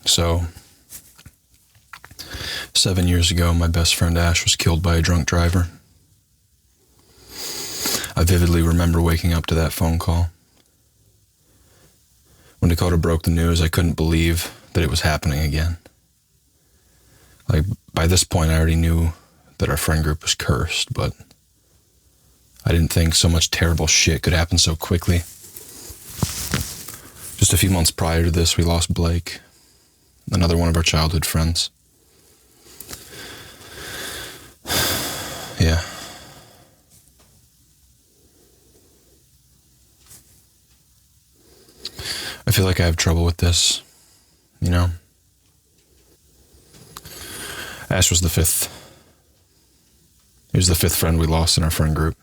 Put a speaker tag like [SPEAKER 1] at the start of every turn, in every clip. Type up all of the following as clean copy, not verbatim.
[SPEAKER 1] So, 7 years ago, my best friend Ash was killed by a drunk driver. I vividly remember waking up to that phone call. When Dakota broke the news, I couldn't believe that it was happening again. Like, by this point, I already knew that our friend group was cursed, but I didn't think so much terrible shit could happen so quickly. Just a few months prior to this, we lost Blake, another one of our childhood friends. Yeah. I feel like I have trouble with this, you know? Ash was the fifth. He was the fifth friend we lost in our friend group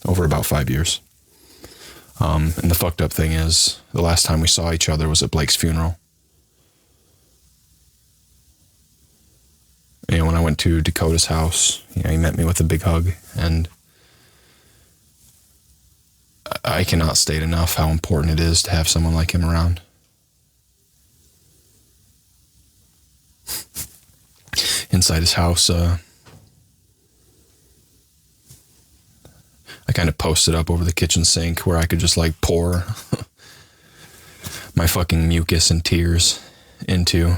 [SPEAKER 1] over about 5 years. And the fucked up thing is, the last time we saw each other was at Blake's funeral. You know, when I went to Dakota's house, you know, he met me with a big hug, and I cannot state enough how important it is to have someone like him around. Inside his house, I kind of posted up over the kitchen sink where I could just like pour my fucking mucus and tears into.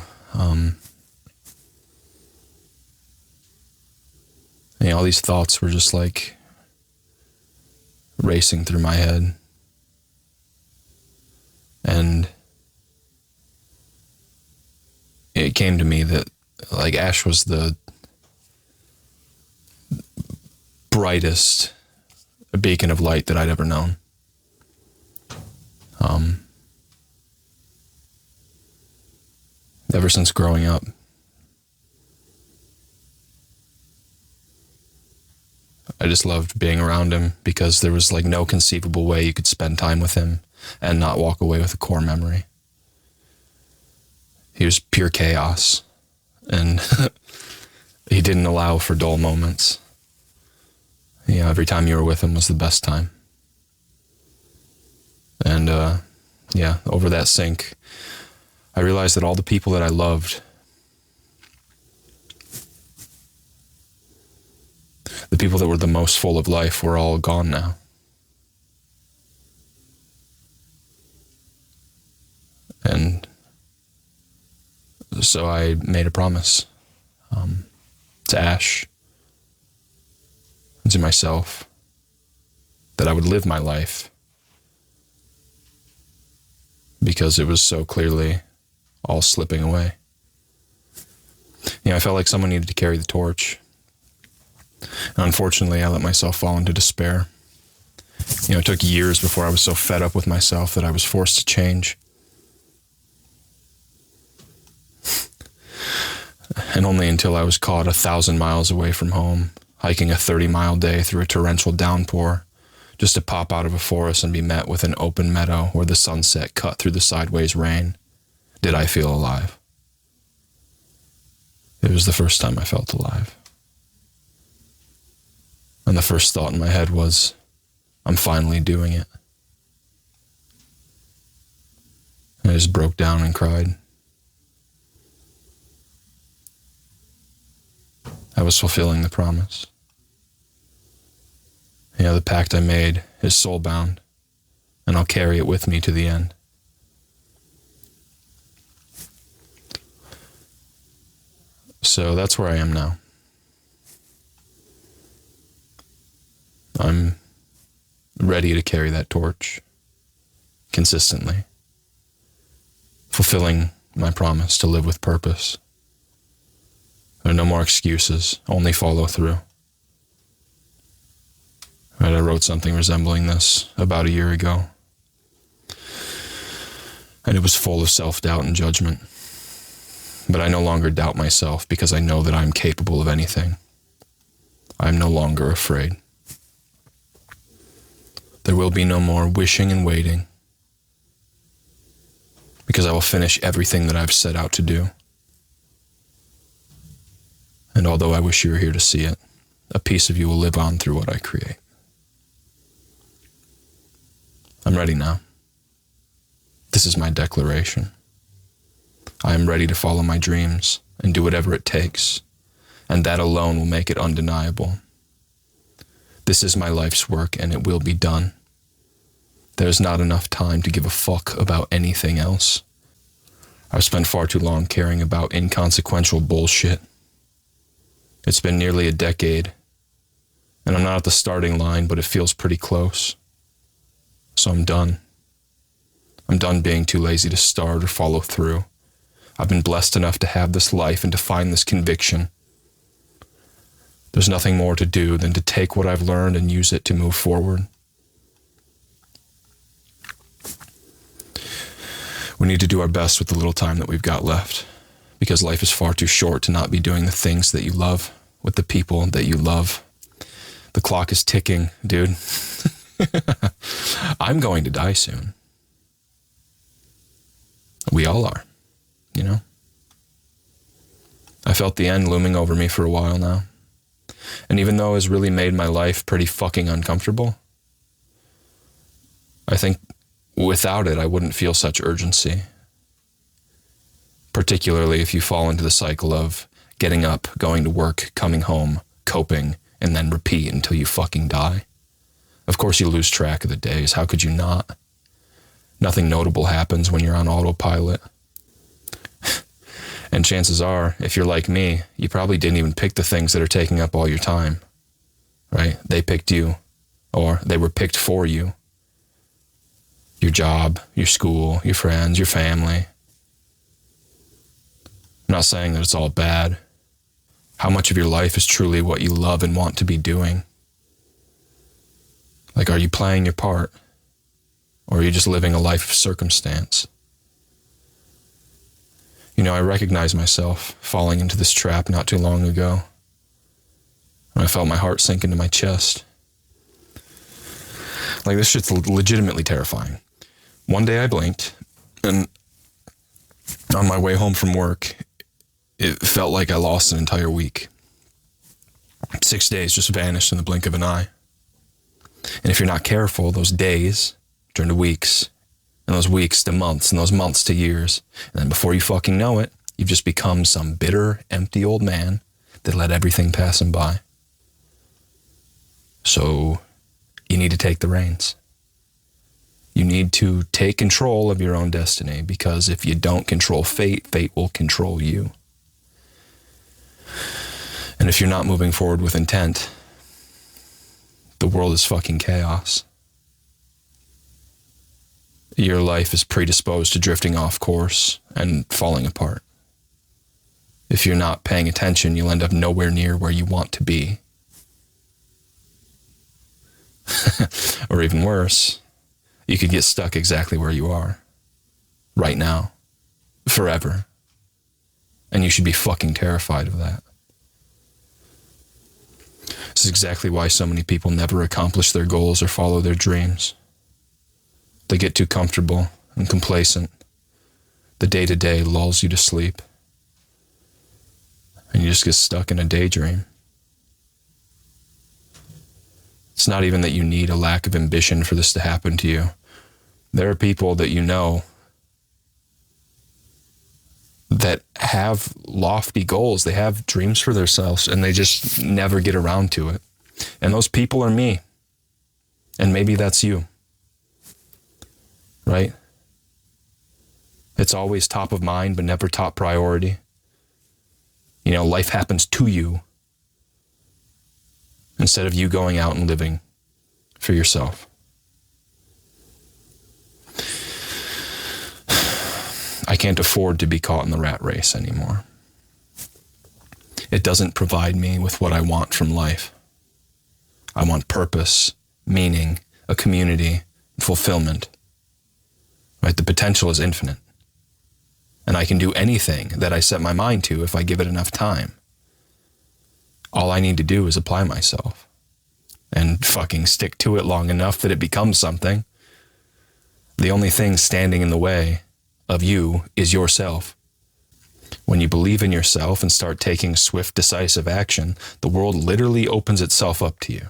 [SPEAKER 1] You know, all these thoughts were just like racing through my head. And it came to me that like Ash was the brightest beacon of light that I'd ever known. Ever since growing up, I just loved being around him because there was like no conceivable way you could spend time with him and not walk away with a core memory. He was pure chaos, and he didn't allow for dull moments. You know, every time you were with him was the best time. And yeah, over that sink, I realized that all the people that I loved, the people that were the most full of life, were all gone now. And so I made a promise to Ash and to myself that I would live my life because it was so clearly all slipping away. You know, I felt like someone needed to carry the torch. And unfortunately, I let myself fall into despair. You know, it took years before I was so fed up with myself that I was forced to change. And only until I was caught 1,000 miles away from home, hiking a 30-mile day through a torrential downpour, just to pop out of a forest and be met with an open meadow where the sunset cut through the sideways rain, did I feel alive. It was the first time I felt alive. And the first thought in my head was, I'm finally doing it. And I just broke down and cried. I was fulfilling the promise. You know, the pact I made is soul-bound, and I'll carry it with me to the end. So that's where I am now. I'm ready to carry that torch consistently, fulfilling my promise to live with purpose. There are no more excuses, only follow through. Right, I wrote something resembling this about a year ago, and it was full of self-doubt and judgment. But I no longer doubt myself because I know that I'm capable of anything. I'm no longer afraid. There will be no more wishing and waiting, because I will finish everything that I've set out to do. And although I wish you were here to see it, a piece of you will live on through what I create. I'm ready now. This is my declaration. I am ready to follow my dreams and do whatever it takes, and that alone will make it undeniable. This is my life's work, and it will be done. There's not enough time to give a fuck about anything else. I've spent far too long caring about inconsequential bullshit. It's been nearly a decade, and I'm not at the starting line, but it feels pretty close. So I'm done. I'm done being too lazy to start or follow through. I've been blessed enough to have this life and to find this conviction. There's nothing more to do than to take what I've learned and use it to move forward. We need to do our best with the little time that we've got left, because life is far too short to not be doing the things that you love with the people that you love. The clock is ticking, dude. I'm going to die soon. We all are, you know? I felt the end looming over me for a while now. And even though it has really made my life pretty fucking uncomfortable, I think without it, I wouldn't feel such urgency. Particularly if you fall into the cycle of getting up, going to work, coming home, coping, and then repeat until you fucking die. Of course you lose track of the days. How could you not? Nothing notable happens when you're on autopilot. And chances are, if you're like me, you probably didn't even pick the things that are taking up all your time, right? They picked you, or they were picked for you. Your job, your school, your friends, your family. I'm not saying that it's all bad. How much of your life is truly what you love and want to be doing? Like, are you playing your part? Or are you just living a life of circumstance? You know, I recognize myself falling into this trap not too long ago. And I felt my heart sink into my chest. Like, this shit's legitimately terrifying. One day I blinked, and on my way home from work, it felt like I lost an entire week. 6 days just vanished in the blink of an eye. And if you're not careful, those days turn to weeks, and those weeks to months, and those months to years. And then before you fucking know it, you've just become some bitter, empty old man that let everything pass him by. So you need to take the reins. You need to take control of your own destiny, because if you don't control fate, fate will control you. And if you're not moving forward with intent, the world is fucking chaos. Your life is predisposed to drifting off course and falling apart. If you're not paying attention, you'll end up nowhere near where you want to be. Or even worse, you could get stuck exactly where you are, right now, forever. And you should be fucking terrified of that. This is exactly why so many people never accomplish their goals or follow their dreams. They get too comfortable and complacent. The day-to-day lulls you to sleep. And you just get stuck in a daydream. It's not even that you need a lack of ambition for this to happen to you. There are people that you know that have lofty goals. They have dreams for themselves, and they just never get around to it. And those people are me. And maybe that's you. Right? It's always top of mind, but never top priority. You know, life happens to you instead of you going out and living for yourself. I can't afford to be caught in the rat race anymore. It doesn't provide me with what I want from life. I want purpose, meaning, a community, fulfillment. Right? The potential is infinite. And I can do anything that I set my mind to if I give it enough time. All I need to do is apply myself and fucking stick to it long enough that it becomes something. The only thing standing in the way of you is yourself. When you believe in yourself and start taking swift, decisive action, the world literally opens itself up to you.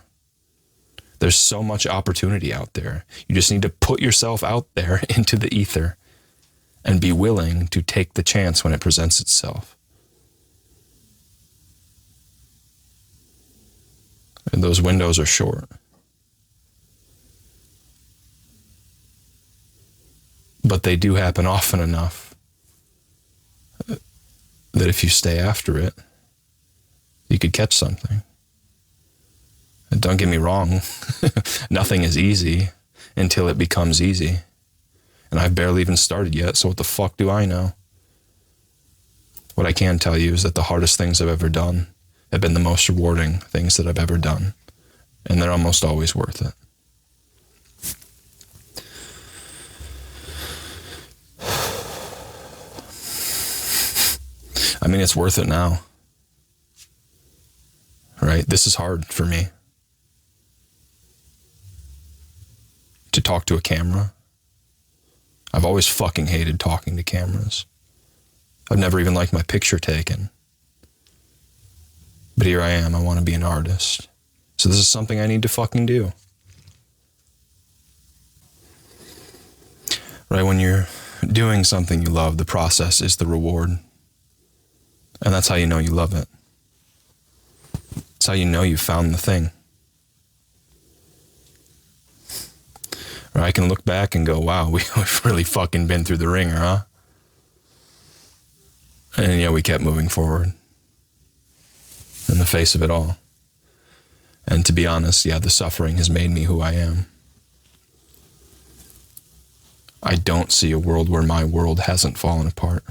[SPEAKER 1] There's so much opportunity out there. You just need to put yourself out there into the ether and be willing to take the chance when it presents itself. And those windows are short. But they do happen often enough that if you stay after it, you could catch something. And don't get me wrong, nothing is easy until it becomes easy. And I've barely even started yet, so what the fuck do I know? What I can tell you is that the hardest things I've ever done have been the most rewarding things that I've ever done. And they're almost always worth it. I mean, it's worth it now. Right? This is hard for me. To talk to a camera. I've always fucking hated talking to cameras. I've never even liked my picture taken. But here I am, I want to be an artist. So this is something I need to fucking do. Right, when you're doing something you love, the process is the reward. And that's how you know you love it. It's how you know you found the thing. Or I can look back and go, wow, we've really fucking been through the ringer, huh? And yeah, we kept moving forward in the face of it all. And to be honest, yeah, the suffering has made me who I am. I don't see a world where my world hasn't fallen apart.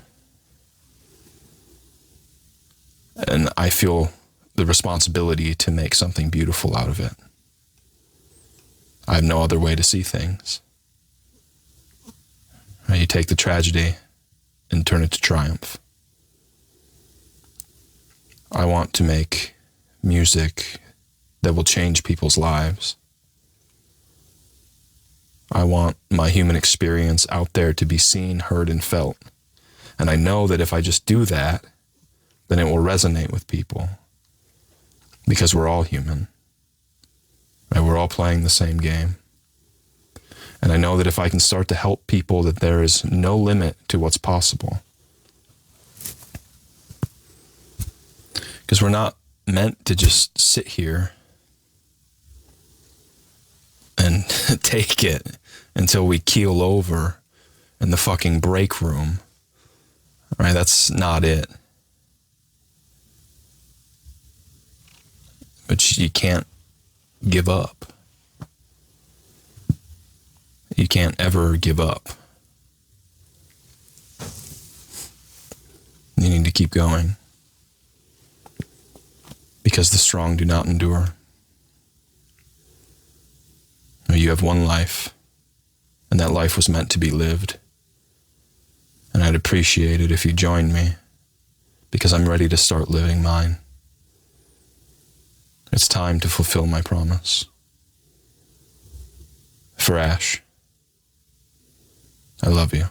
[SPEAKER 1] And I feel the responsibility to make something beautiful out of it. I have no other way to see things. You take the tragedy and turn it to triumph. I want to make music that will change people's lives. I want my human experience out there to be seen, heard, and felt. And I know that if I just do that, then it will resonate with people. Because we're all human. Right? We're all playing the same game. And I know that if I can start to help people, that there is no limit to what's possible. Because we're not meant to just sit here and take it until we keel over in the fucking break room. Right? That's not it. But you can't give up. You can't ever give up. You need to keep going. Because the strong do not endure. You have one life, and that life was meant to be lived. And I'd appreciate it if you joined me, because I'm ready to start living mine. It's time to fulfill my promise. For Ash, I love you.